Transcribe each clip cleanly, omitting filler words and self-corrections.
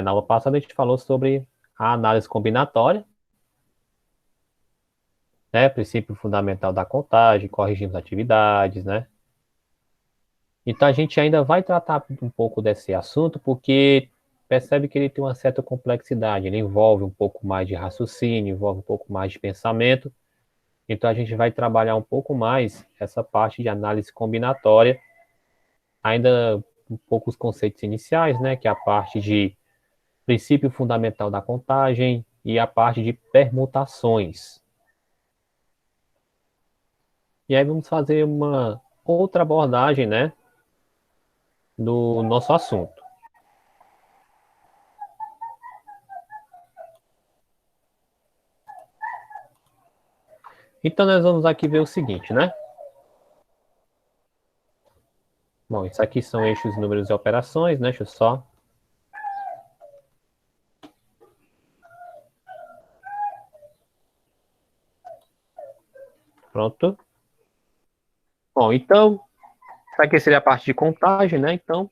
Na aula passada a gente falou sobre a análise combinatória, né? Princípio fundamental da contagem, corrigindo atividades, né? Então a gente ainda vai tratar um pouco desse assunto, porque percebe que ele tem uma certa complexidade, ele envolve um pouco mais de raciocínio, envolve um pouco mais de pensamento. Então a gente vai trabalhar um pouco mais essa parte de análise combinatória, ainda um pouco os conceitos iniciais, né? Que é a parte de princípio fundamental da contagem e a parte de permutações. E aí vamos fazer uma outra abordagem, né, do nosso assunto. Então nós vamos aqui ver o seguinte, né? Bom, isso aqui são eixos, números e operações, né? Deixa eu só. Pronto. Bom, então, isso aqui seria a parte de contagem, né? Então,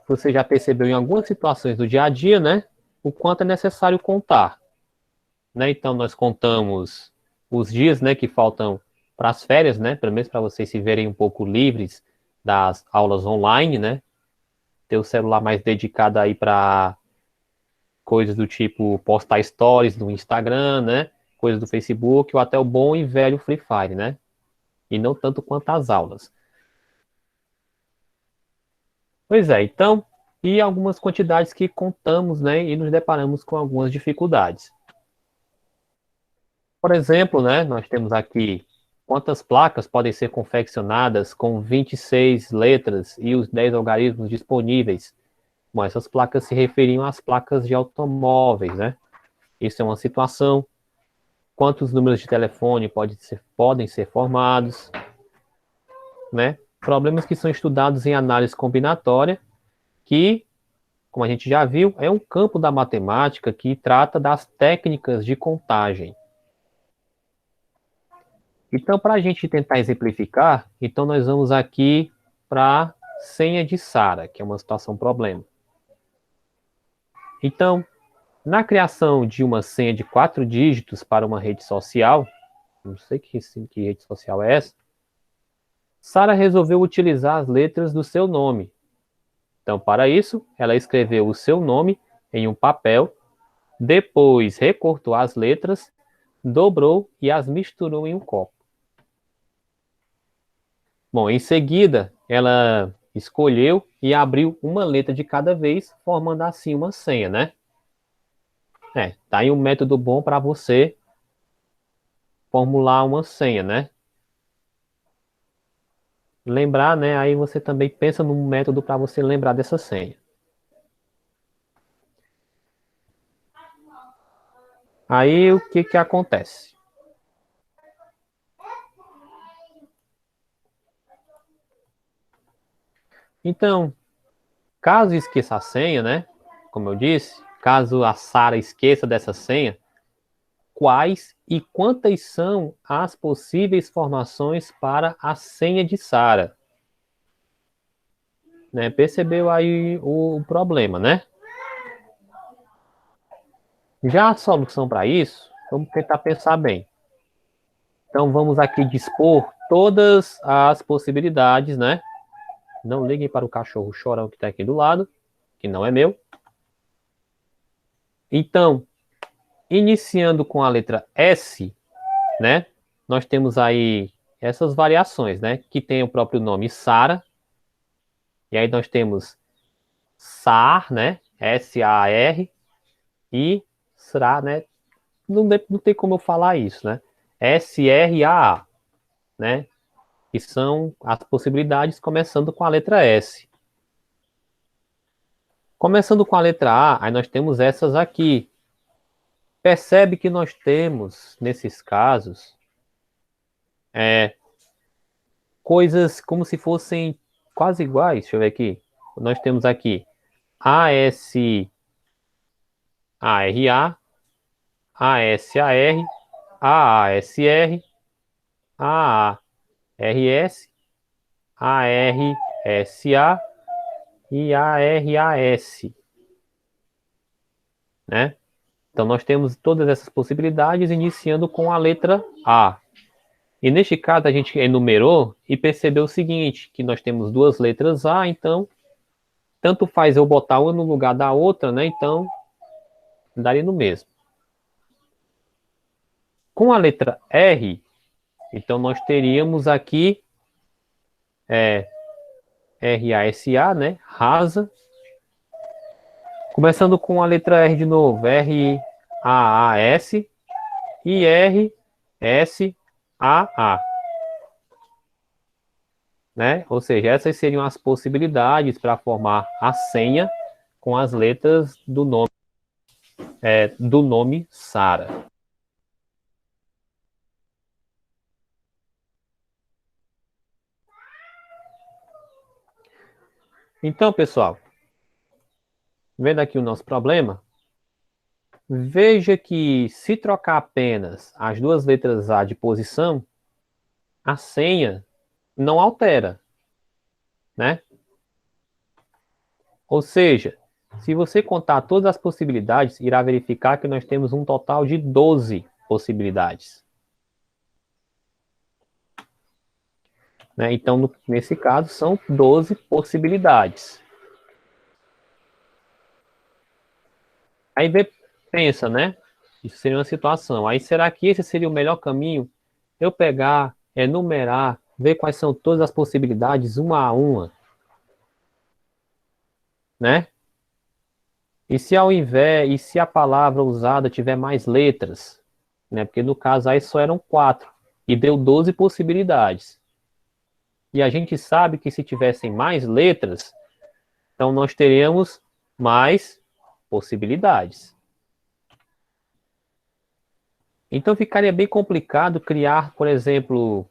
você já percebeu em algumas situações do dia a dia, né? O quanto é necessário contar, né? Então, nós contamos os dias, né, que faltam para as férias, né? Pelo menos para vocês se verem um pouco livres das aulas online, né? Ter o celular mais dedicado aí para coisas do tipo postar stories no Instagram, né? Coisas do Facebook, ou até o bom e velho Free Fire, né? E não tanto quanto as aulas. Pois é, então, e algumas quantidades que contamos, né? E nos deparamos com algumas dificuldades. Por exemplo, né? Nós temos aqui quantas placas podem ser confeccionadas com 26 letras e os 10 algarismos disponíveis. Bom, essas placas se referiam às placas de automóveis, né? Isso é uma situação. Quantos números de telefone podem ser formados, né? Problemas que são estudados em análise combinatória, que, como a gente já viu, é um campo da matemática que trata das técnicas de contagem. Então, para a gente tentar exemplificar, então nós vamos aqui para senha de Sara, que é uma situação problema. Então, na criação de uma senha de 4 dígitos para uma rede social, não sei que rede social é essa, Sara resolveu utilizar as letras do seu nome. Então, para isso, ela escreveu o seu nome em um papel, depois recortou as letras, dobrou e as misturou em um copo. Bom, em seguida, ela escolheu e abriu uma letra de cada vez, formando assim uma senha, né? Tá aí um método bom para você formular uma senha, né? Lembrar, né? Aí você também pensa num método para você lembrar dessa senha. Aí o que que acontece? Então, caso esqueça a senha, né? Como eu disse, caso a Sara esqueça dessa senha, quais e quantas são as possíveis formações para a senha de Sara? Né? Percebeu aí o problema, né? Já a solução para isso, vamos tentar pensar bem. Então vamos aqui dispor todas as possibilidades, né? Não liguem para o cachorro chorão que está aqui do lado, que não é meu. Então, iniciando com a letra S, né? Nós temos aí essas variações, né? Que tem o próprio nome Sara, e aí nós temos SAR, né? S-A-R, e SRA, né? Não tem como eu falar isso, né? S-R-A-A, né? Que são as possibilidades começando com a letra S. Começando com a letra A, aí nós temos essas aqui. Percebe que nós temos, nesses casos, é, coisas como se fossem quase iguais. Deixa eu ver aqui. Nós temos aqui AS, ARA, ASAR, AASR, AARS, ARSA e ARAS. né? Então, nós temos todas essas possibilidades, iniciando com a letra A. E neste caso, a gente enumerou e percebeu o seguinte, que nós temos duas letras A, então, tanto faz eu botar uma no lugar da outra, né? Então, daria no mesmo. Com a letra R, então, nós teríamos aqui R-A-S-A, né? Rasa. Começando com a letra R de novo, R-A-A-S e R-S-A-A. Né? Ou seja, essas seriam as possibilidades para formar a senha com as letras do nome Sara. Então, pessoal, vendo aqui o nosso problema, veja que se trocar apenas as duas letras A de posição, a senha não altera, né? Ou seja, se você contar todas as possibilidades, irá verificar que nós temos um total de 12 possibilidades. Né? Então, nesse caso, são 12 possibilidades. Aí pensa, né? Isso seria uma situação. Aí, será que esse seria o melhor caminho? Eu pegar, enumerar, ver quais são todas as possibilidades, uma a uma, né? E se ao invés, e se a palavra usada tiver mais letras, né? Porque no caso aí só eram 4 e deu 12 possibilidades. E a gente sabe que se tivessem mais letras, então nós teríamos mais possibilidades. Então ficaria bem complicado criar, por exemplo,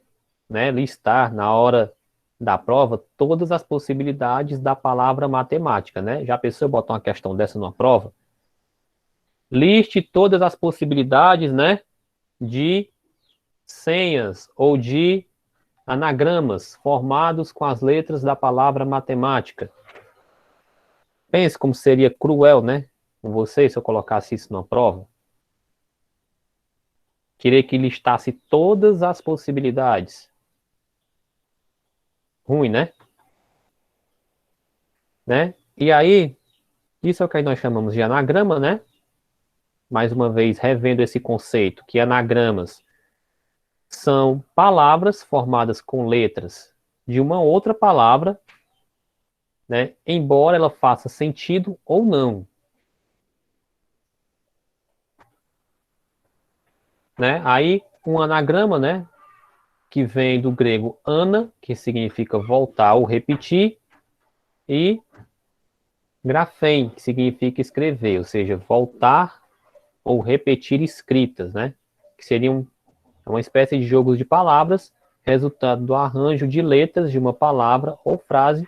né, listar na hora da prova todas as possibilidades da palavra matemática, né? Já pensou em botar uma questão dessa numa prova? Liste todas as possibilidades, né, de senhas ou de anagramas formados com as letras da palavra matemática. Pense como seria cruel, né, com você se eu colocasse isso numa prova. Queria que listasse todas as possibilidades. Ruim, né? E aí, isso é o que nós chamamos de anagrama, né? Mais uma vez, revendo esse conceito, que anagramas são palavras formadas com letras de uma outra palavra, né? Embora ela faça sentido ou não. Né? Aí, um anagrama, né? Que vem do grego ana, que significa voltar ou repetir, e grafém, que significa escrever, ou seja, voltar ou repetir escritas, né? Que seriam uma espécie de jogos de palavras, resultado do arranjo de letras de uma palavra ou frase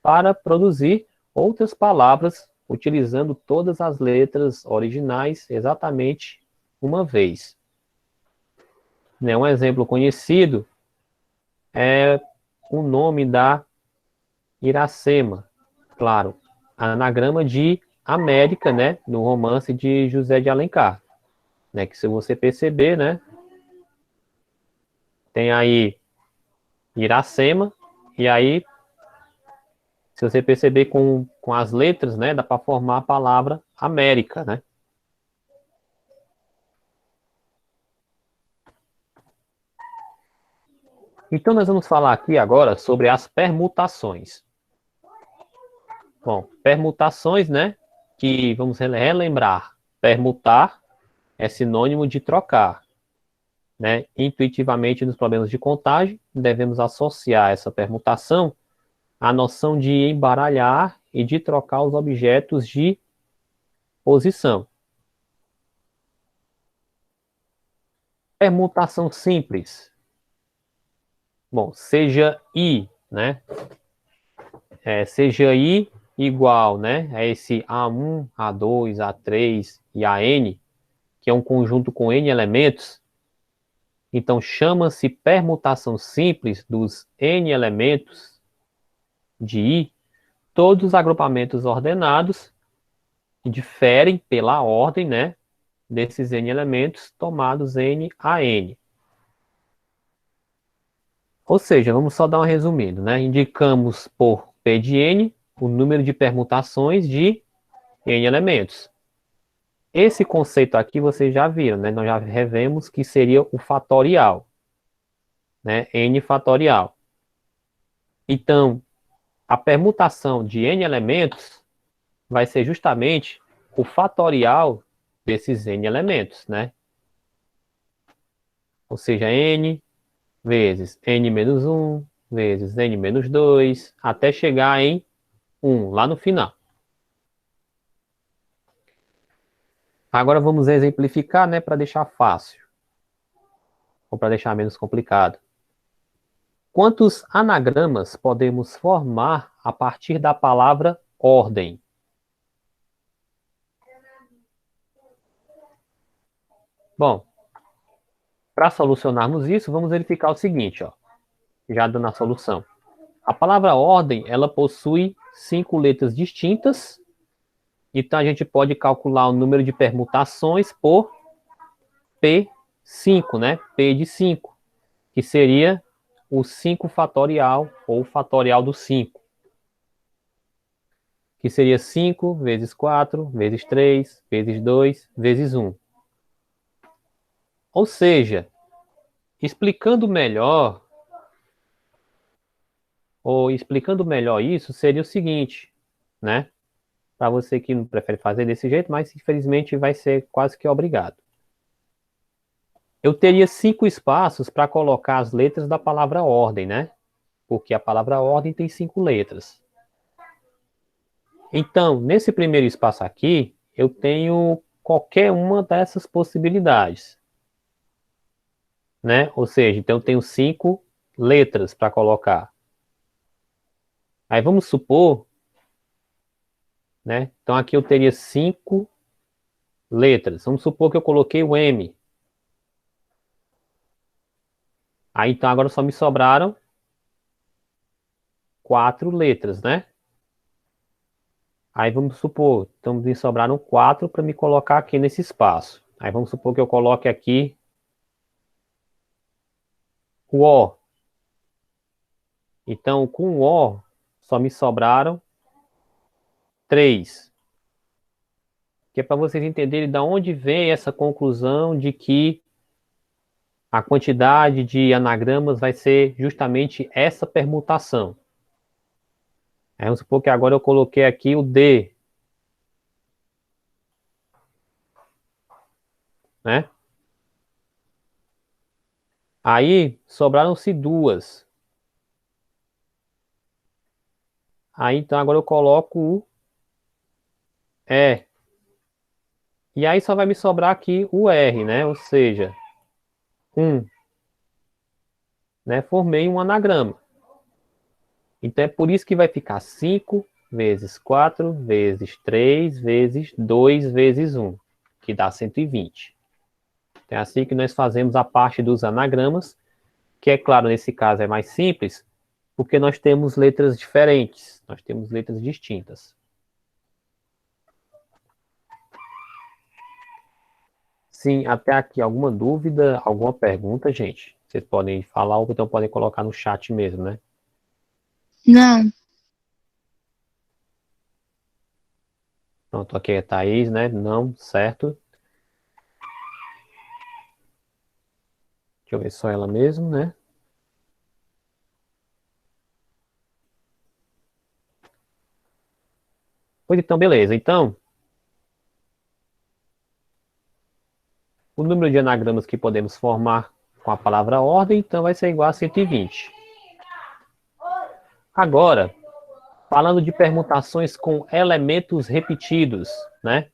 para produzir outras palavras, utilizando todas as letras originais exatamente uma vez. Né? Um exemplo conhecido é o nome da Iracema, claro, anagrama de América, né, no romance de José de Alencar, né, que se você perceber, né, tem aí Iracema, e aí, se você perceber com as letras, né, dá para formar a palavra América, né. Então, nós vamos falar aqui agora sobre as permutações. Bom, permutações, né, que vamos relembrar, permutar é sinônimo de trocar. Né? Intuitivamente, nos problemas de contagem, devemos associar essa permutação à noção de embaralhar e de trocar os objetos de posição. Permutação simples. Bom, seja I, né? Seja I igual, né? A esse A1, A2, A3 e AN, que é um conjunto com N elementos. Então, chama-se permutação simples dos N elementos de I, todos os agrupamentos ordenados diferem pela ordem, né, desses N elementos tomados N a N. Ou seja, vamos só dar um resumindo, né? Indicamos por P de N o número de permutações de N elementos. Esse conceito aqui vocês já viram, né? Nós já revemos que seria o fatorial, né? N fatorial. Então, a permutação de N elementos vai ser justamente o fatorial desses N elementos, né? Ou seja, N vezes N menos 1, vezes N menos 2, até chegar em 1, lá no final. Agora vamos exemplificar, né, para deixar fácil, ou para deixar menos complicado. Quantos anagramas podemos formar a partir da palavra ordem? Bom, para solucionarmos isso, vamos verificar o seguinte, ó, já dando a solução. A palavra ordem, ela possui 5 letras distintas, então a gente pode calcular o número de permutações por P5, né? P de 5, que seria o 5 fatorial, ou fatorial do 5, que seria 5 vezes 4, vezes 3, vezes 2, vezes 1. Ou seja, explicando melhor, isso, seria o seguinte, né? Para você que não prefere fazer desse jeito, mas infelizmente vai ser quase que obrigado. Eu teria 5 espaços para colocar as letras da palavra ordem, né? Porque a palavra ordem tem 5 letras. Então, nesse primeiro espaço aqui, eu tenho qualquer uma dessas possibilidades, né? Ou seja, então eu tenho 5 letras para colocar. Aí vamos supor, né? Então aqui eu teria 5 letras. Vamos supor que eu coloquei o M. Aí então agora só me sobraram 4 letras, né? Aí vamos supor, então me sobraram 4 para me colocar aqui nesse espaço. Aí vamos supor que eu coloque aqui o O. Então com o O só me sobraram 3. Que é para vocês entenderem de onde vem essa conclusão de que a quantidade de anagramas vai ser justamente essa permutação. Aí vamos supor que agora eu coloquei aqui o D, né? Aí sobraram-se 2. Aí então agora eu coloco o E. E aí só vai me sobrar aqui o R, né? Ou seja, 1. Né? Formei um anagrama. Então é por isso que vai ficar 5 vezes 4 vezes 3 vezes 2 vezes 1, que dá 120. É assim que nós fazemos a parte dos anagramas, que é claro, nesse caso é mais simples, porque nós temos letras diferentes, nós temos letras distintas. Sim, até aqui alguma dúvida, alguma pergunta, gente? Vocês podem falar ou então podem colocar no chat mesmo, né? Não. Pronto, aqui é a Thaís, né? Não, certo. Deixa eu ver só ela mesmo, né? Pois então, beleza. Então, o número de anagramas que podemos formar com a palavra ordem, então, vai ser igual a 120. Agora, falando de permutações com elementos repetidos, né?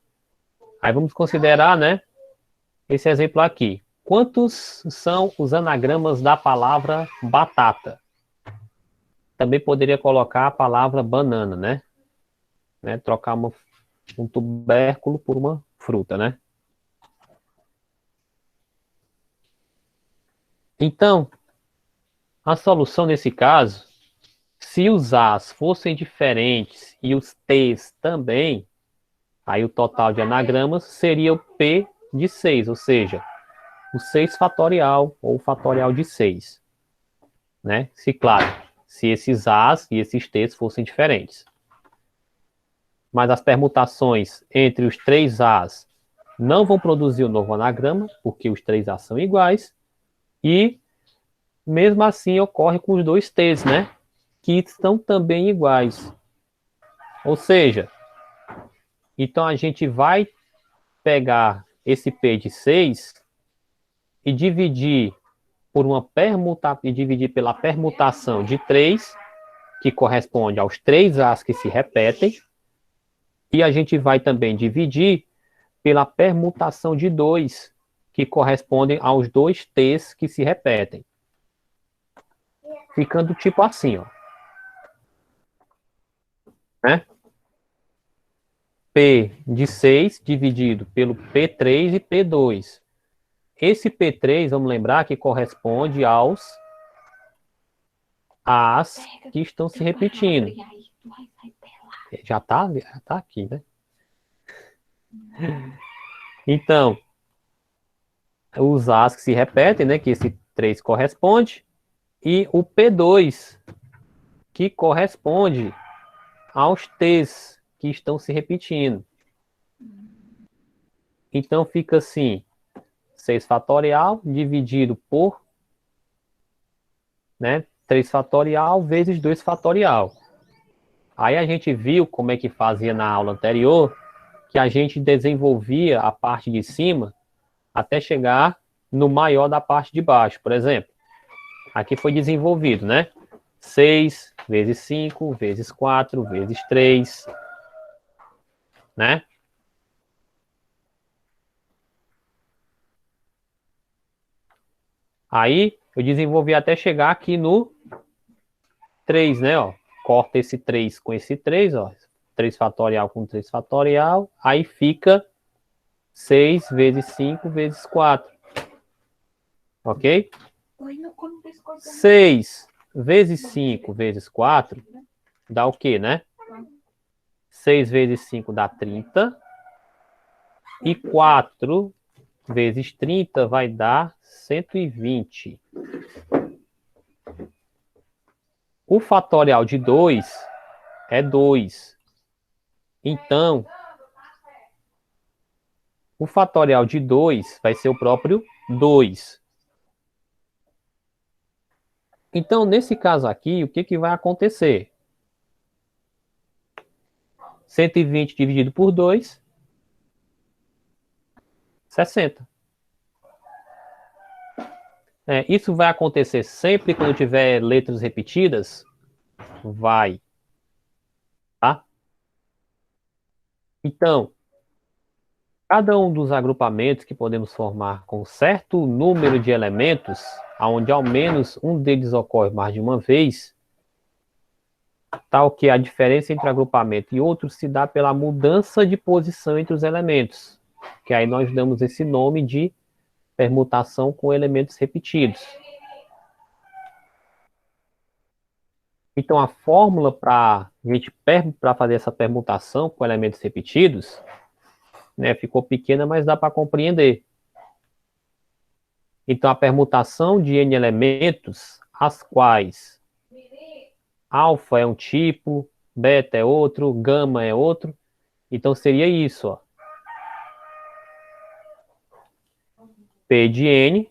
Aí vamos considerar, né, esse exemplo aqui. Quantos são os anagramas da palavra batata? Também poderia colocar a palavra banana, né? Trocar um tubérculo por uma fruta, né? Então, a solução nesse caso, se os As fossem diferentes e os Ts também, Aí o total de anagramas seria o P de 6, ou seja, o 6 fatorial ou o fatorial de 6. Né? Claro, se esses A's e esses T's fossem diferentes. Mas as permutações entre os 3 A's não vão produzir o novo anagrama, porque os 3 A's são iguais, e mesmo assim ocorre com os 2 T's, né? Que estão também iguais. Ou seja, então a gente vai pegar esse P de 6 e dividir pela permutação de 3, que corresponde aos 3 A's que se repetem, e a gente vai também dividir pela permutação de 2, que correspondem aos 2 T's que se repetem. Ficando tipo assim, ó. Né? P de 6 dividido pelo P3 e P2. Esse P3, vamos lembrar que corresponde aos A's que estão se repetindo. Já tá aqui, né? Então, os A's que se repetem, né? Que esse 3 corresponde. E o P2, que corresponde aos T's que estão se repetindo. Então, fica assim, 6 fatorial dividido por, né, 3 fatorial vezes 2 fatorial. Aí a gente viu como é que fazia na aula anterior, que a gente desenvolvia a parte de cima até chegar no maior da parte de baixo. Por exemplo, aqui foi desenvolvido, né? 6 vezes 5 vezes 4 vezes 3, né? Aí eu desenvolvi até chegar aqui no 3, né? Ó. Corta esse 3 com esse 3, ó. 3 fatorial com 3 fatorial. Aí fica 6 vezes 5 vezes 4. Ok? 6 vezes 5 vezes 4 dá o quê, né? 6 vezes 5 dá 30. E 4 vezes 30 vai dar 120. O fatorial de 2 é 2. Então, o fatorial de 2 vai ser o próprio 2. Então, nesse caso aqui, o que vai acontecer? 120 dividido por 2, 60. Isso vai acontecer sempre quando tiver letras repetidas? Vai. Tá? Então, cada um dos agrupamentos que podemos formar com certo número de elementos, onde ao menos um deles ocorre mais de uma vez, tal que a diferença entre agrupamento e outro se dá pela mudança de posição entre os elementos, que aí nós damos esse nome de permutação com elementos repetidos. Então, a fórmula para fazer essa permutação com elementos repetidos, né, ficou pequena, mas dá para compreender. Então, a permutação de n elementos, as quais alfa é um tipo, beta é outro, gama é outro. Então, seria isso, ó. P de n,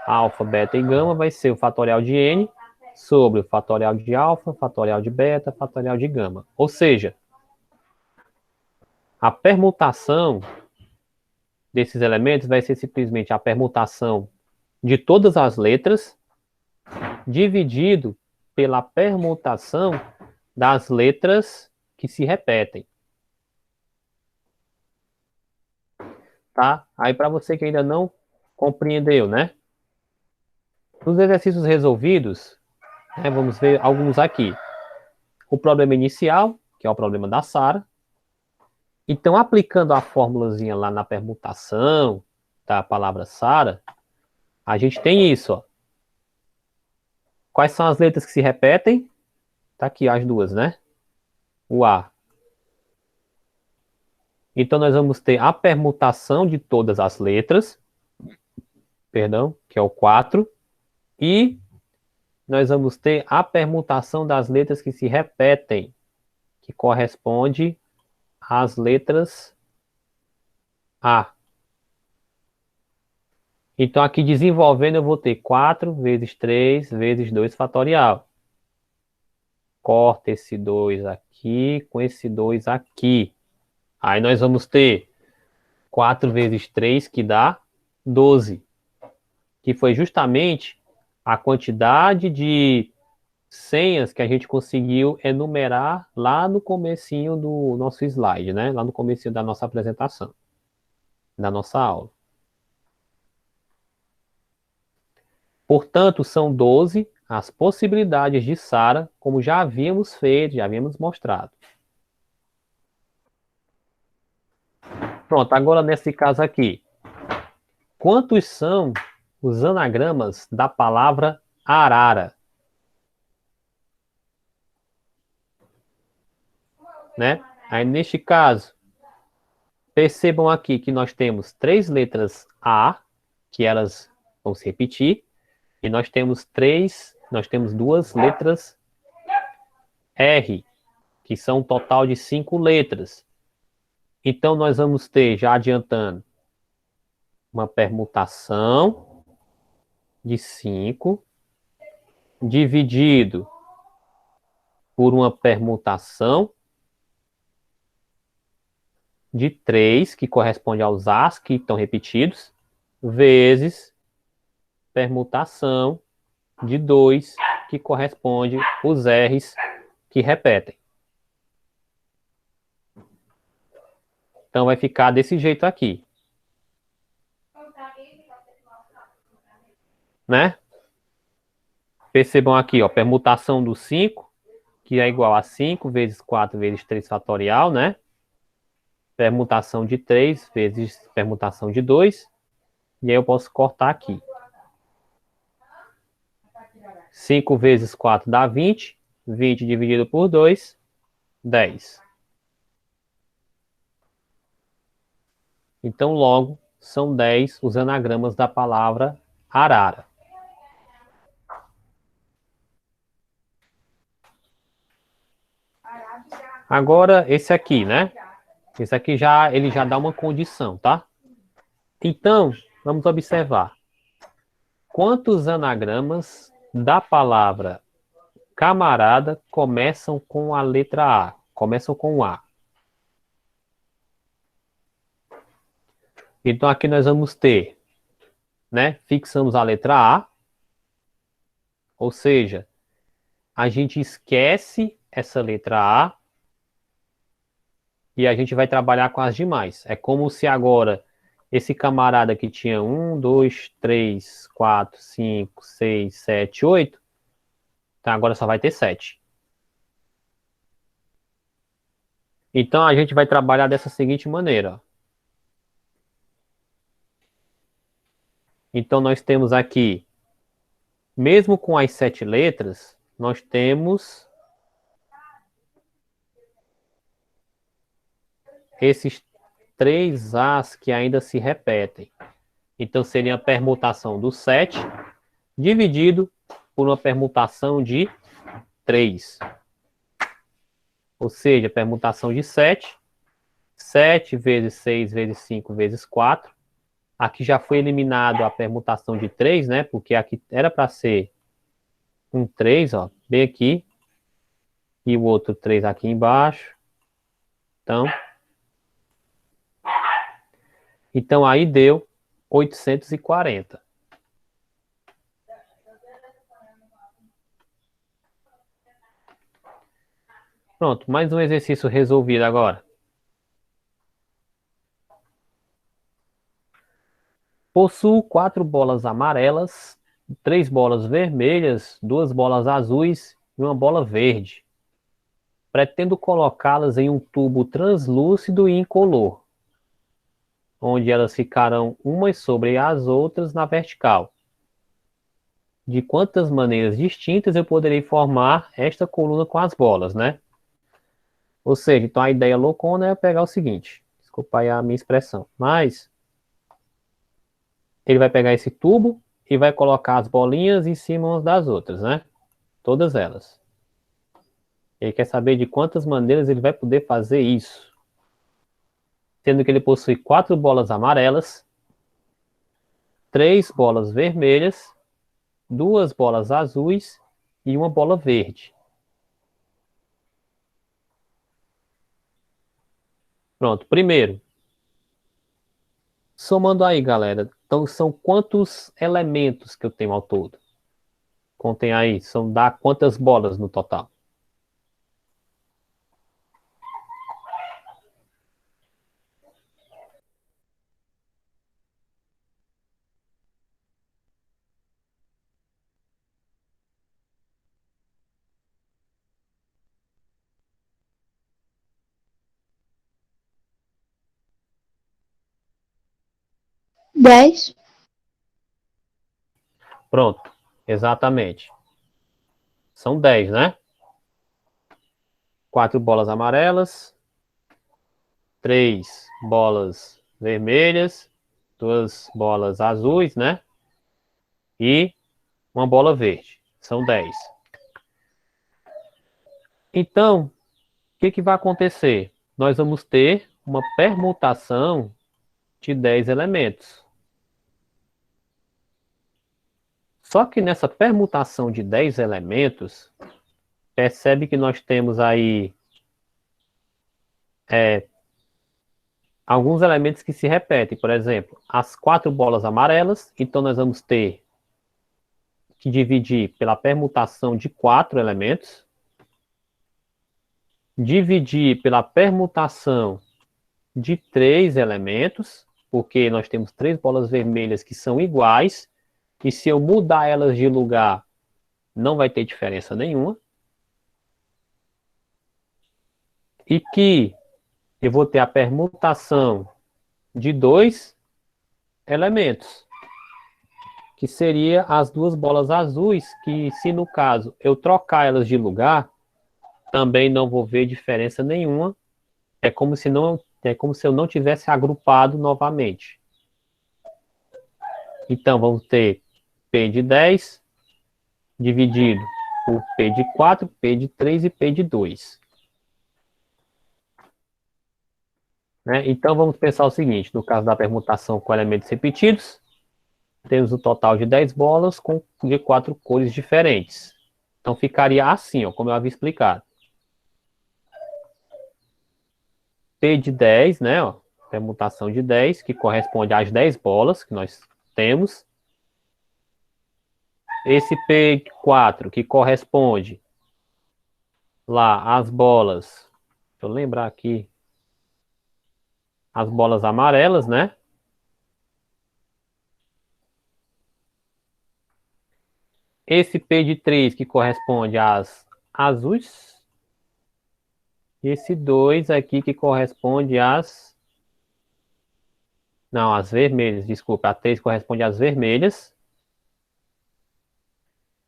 alfa, beta e gama vai ser o fatorial de n sobre o fatorial de alfa, fatorial de beta, fatorial de gama. Ou seja, a permutação desses elementos vai ser simplesmente a permutação de todas as letras dividido pela permutação das letras que se repetem. Tá? Aí para você que ainda não compreendeu, né? Nos exercícios resolvidos, né, vamos ver alguns aqui. O problema inicial, que é o problema da Sara. Então, aplicando a formulazinha lá na permutação da palavra Sara, a gente tem isso, ó. Quais são as letras que se repetem? Tá aqui as duas, né? O A. Então, nós vamos ter a permutação de todas as letras, perdão, que é o 4, e nós vamos ter a permutação das letras que se repetem, que corresponde às letras A. Então, aqui desenvolvendo, eu vou ter 4 vezes 3 vezes 2 fatorial. Corta esse 2 aqui com esse 2 aqui. Aí nós vamos ter 4 vezes 3, que dá 12. Que foi justamente a quantidade de senhas que a gente conseguiu enumerar lá no comecinho do nosso slide, né? Lá no comecinho da nossa apresentação, da nossa aula. Portanto, são 12 as possibilidades de Sara, como já havíamos feito, já havíamos mostrado. Pronto, agora nesse caso aqui. Quantos são os anagramas da palavra arara? Né? Aí, neste caso, percebam aqui que nós temos 3 letras A, que elas vão se repetir, e nós temos 2 letras R, que são um total de 5 letras. Então, nós vamos ter, já adiantando, uma permutação de 5, dividido por uma permutação de 3, que corresponde aos As que estão repetidos, vezes permutação de 2, que corresponde aos R's que repetem. Então, vai ficar desse jeito aqui. Né? Percebam aqui, ó, permutação do 5, que é igual a 5 vezes 4 vezes 3 fatorial, né? Permutação de 3 vezes permutação de 2. E aí eu posso cortar aqui. 5 vezes 4 dá 20. 20 dividido por 2, 10. Então, logo, são 10 os anagramas da palavra arara. Agora, esse aqui, né? Esse aqui ele já dá uma condição, tá? Então, vamos observar. Quantos anagramas da palavra camarada começam com a letra A? Começam com o A. Então, aqui nós vamos ter, né? Fixamos a letra A. Ou seja, a gente esquece essa letra A e a gente vai trabalhar com as demais. É como se agora esse camarada que tinha 1, 2, 3, 4, 5, 6, 7, 8, então agora só vai ter 7. Então a gente vai trabalhar dessa seguinte maneira. Então nós temos aqui, mesmo com as 7 letras, nós temos esses 3 As que ainda se repetem. Então seria a permutação do 7 dividido por uma permutação de 3. Ou seja, permutação de 7. 7 vezes 6 vezes 5 vezes 4. Aqui já foi eliminado a permutação de 3, né? Porque aqui era para ser um 3, ó, bem aqui. E o outro 3 aqui embaixo. Então aí deu 840. Pronto, mais um exercício resolvido agora. Possuo 4 bolas amarelas, 3 bolas vermelhas, 2 bolas azuis e uma bola verde. Pretendo colocá-las em um tubo translúcido e incolor, onde elas ficarão umas sobre as outras na vertical. De quantas maneiras distintas eu poderei formar esta coluna com as bolas, né? Ou seja, então a ideia loucona é pegar o seguinte. Desculpa aí a minha expressão. Mas ele vai pegar esse tubo e vai colocar as bolinhas em cima umas das outras, né? Todas elas. Ele quer saber de quantas maneiras ele vai poder fazer isso. Sendo que ele possui 4 bolas amarelas, 3 bolas vermelhas, 2 bolas azuis e uma bola verde. Pronto, primeiro. Somando aí, galera. Então, são quantos elementos que eu tenho ao todo? Contem aí, dá quantas bolas no total? Dez. Pronto, exatamente. São 10, né? 4 bolas amarelas, 3 bolas vermelhas, 2 bolas azuis, né? E uma bola verde. São 10. Então, o que vai acontecer? Nós vamos ter uma permutação de 10 elementos. Só que nessa permutação de 10 elementos, percebe que nós temos aí alguns elementos que se repetem. Por exemplo, as 4 bolas amarelas, então nós vamos ter que dividir pela permutação de 4 elementos, dividir pela permutação de 3 elementos, porque nós temos 3 bolas vermelhas que são iguais, e se eu mudar elas de lugar, não vai ter diferença nenhuma. E que eu vou ter a permutação de 2 elementos, que seria as 2 bolas azuis, que se no caso eu trocar elas de lugar, também não vou ver diferença nenhuma. É como se eu não tivesse agrupado novamente. Então vamos ter P de 10 dividido por P de 4, P de 3 e P de 2. Né? Então vamos pensar o seguinte, no caso da permutação com elementos repetidos, temos o total de 10 bolas de 4 cores diferentes. Então ficaria assim, ó, como eu havia explicado. P de 10, né? Ó, permutação de 10, que corresponde às 10 bolas que nós temos. Esse P4, que corresponde lá às bolas. Deixa eu lembrar aqui. As bolas amarelas, né? Esse P de 3, que corresponde às azuis. E esse 2 aqui, que corresponde às... Não, às vermelhas, desculpa. A 3 corresponde às vermelhas.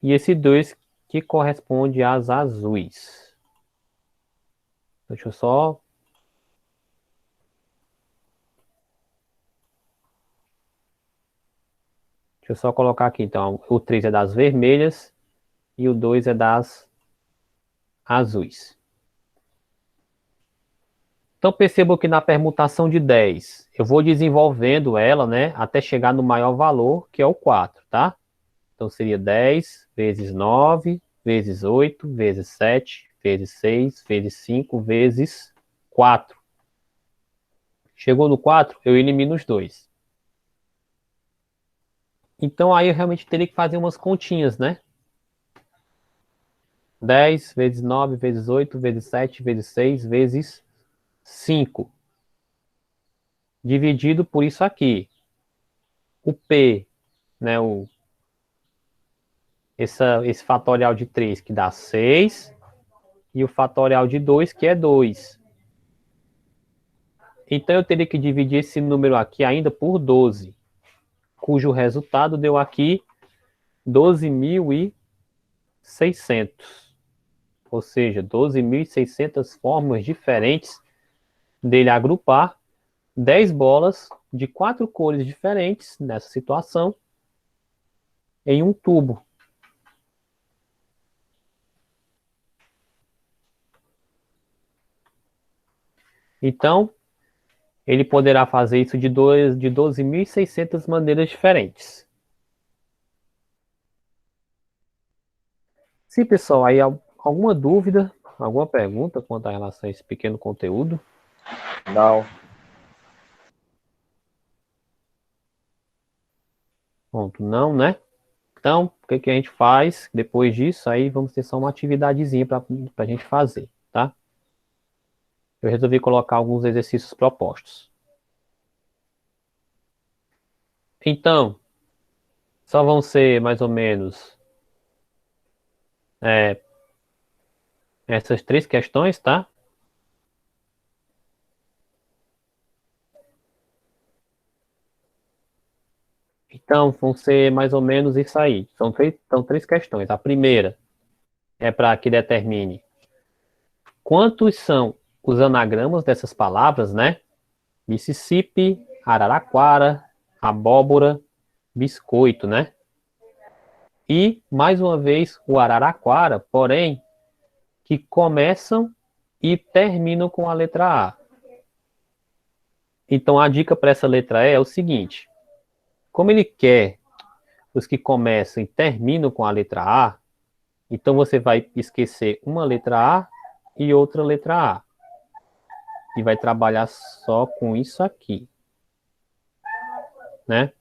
E esse 2 que corresponde às azuis. Deixa eu só... Deixa eu só colocar aqui, então. O 3 é das vermelhas e o 2 é das azuis. Então, percebo que na permutação de 10, eu vou desenvolvendo ela, né, até chegar no maior valor, que é o 4, tá? Então, seria 10 vezes 9, vezes 8, vezes 7, vezes 6, vezes 5, vezes 4. Chegou no 4, eu elimino os dois. Então, aí eu realmente teria que fazer umas continhas, né? 10 vezes 9, vezes 8, vezes 7, vezes 6, vezes 5. Dividido por isso aqui. O P, né, esse fatorial de 3 que dá 6, e o fatorial de 2 que é 2. Então eu teria que dividir esse número aqui ainda por 12, cujo resultado deu aqui 12.600. Ou seja, 12.600 formas diferentes dele agrupar 10 bolas de 4 cores diferentes nessa situação em um tubo. Então, ele poderá fazer isso de 12.600 maneiras diferentes. Sim, pessoal, aí alguma dúvida, alguma pergunta quanto a relação a esse pequeno conteúdo? Não. Pronto, não, né? Então, o que que a gente faz depois disso? Aí vamos ter só uma atividadezinha para a gente fazer, tá? Eu resolvi colocar alguns exercícios propostos. Então, só vão ser mais ou menos essas 3 questões, tá? Então, vão ser mais ou menos isso aí. São 3 questões. A primeira é para que determine quantos são os anagramas dessas palavras, né? Mississippi, Araraquara, abóbora, biscoito, né? E, mais uma vez, o Araraquara, porém, que começam e terminam com a letra A. Então, a dica para essa letra E é o seguinte: como ele quer os que começam e terminam com a letra A, então você vai esquecer uma letra A e outra letra A. E vai trabalhar só com isso aqui, né?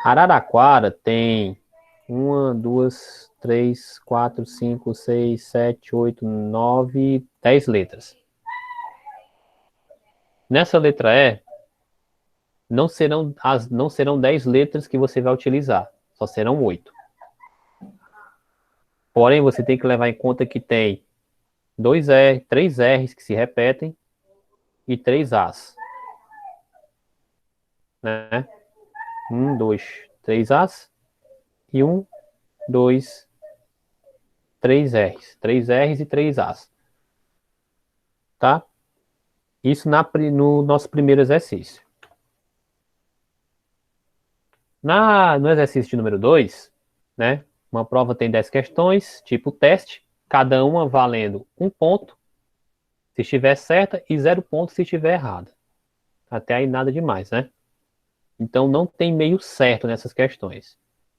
Araraquara tem 1, 2, 3, 4, 5, 6, 7, 8, 9, 10 letras. Nessa letra E, não serão 10 letras que você vai utilizar, só serão 8. Porém, você tem que levar em conta que tem 3 R's que se repetem e 3 A's. Né? 1, 2, 3 A's e 1, 2, 3 R's. 3 R's e 3 A's. Tá? Isso no nosso primeiro exercício. No exercício de número 2, né? Uma prova tem 10 questões, tipo teste, cada uma valendo 1 ponto se estiver certa e 0 ponto se estiver errada. Até aí nada demais, né? Então não tem meio certo nessas questões.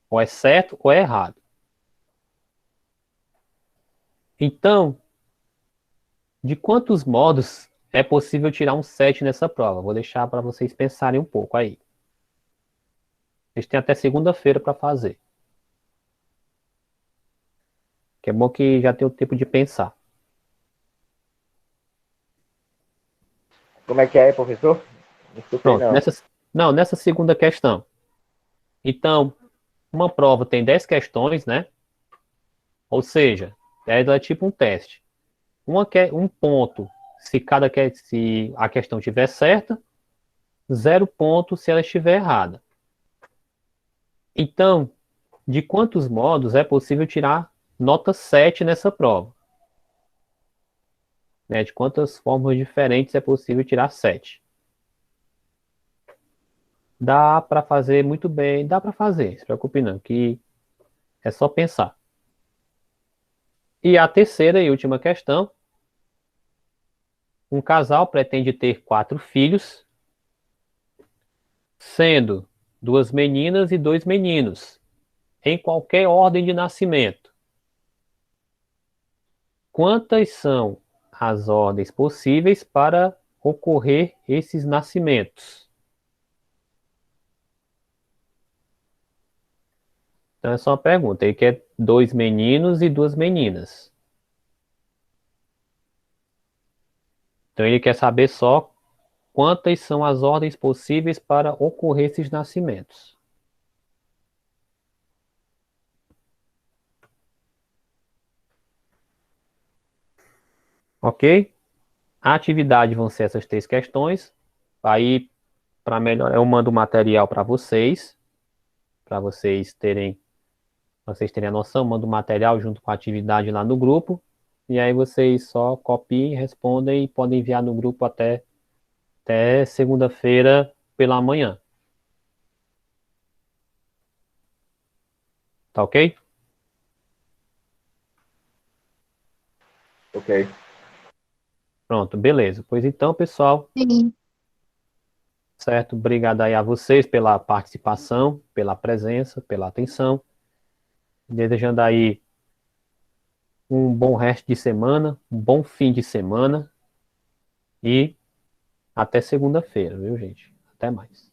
Ou é certo ou é errado. Então, de quantos modos é possível tirar um 7 nessa prova? Vou deixar para vocês pensarem um pouco aí. Vocês têm até segunda-feira para fazer. Que é bom que já tem o tempo de pensar. Como é que é, professor? Não escutei, Pronto, não. nessa segunda questão. Então, uma prova tem 10 questões, né? Ou seja, ela é tipo um teste. Um ponto se a questão estiver certa, 0 ponto se ela estiver errada. Então, de quantos modos é possível tirar nota 7 nessa prova? Né? De quantas formas diferentes é possível tirar 7? Dá para fazer muito bem, dá para fazer, não se preocupe não, que é só pensar. E a terceira e última questão: um casal pretende ter 4 filhos, sendo 2 meninas e 2 meninos, em qualquer ordem de nascimento. Quantas são as ordens possíveis para ocorrer esses nascimentos? Então é só uma pergunta. Ele quer 2 meninos e 2 meninas. Então ele quer saber só quantas são as ordens possíveis para ocorrer esses nascimentos. Ok? A atividade vão ser essas 3 questões. Aí, para melhor, eu mando o material para vocês terem a noção, mando o material junto com a atividade lá no grupo. E aí vocês só copiem, respondem e podem enviar no grupo até até segunda-feira pela manhã. Tá ok? Ok. Pronto, beleza. Pois então, pessoal, Sim. certo? Obrigado aí a vocês pela participação, pela presença, pela atenção. Desejando aí um bom resto de semana, um bom fim de semana e até segunda-feira, viu, gente? Até mais.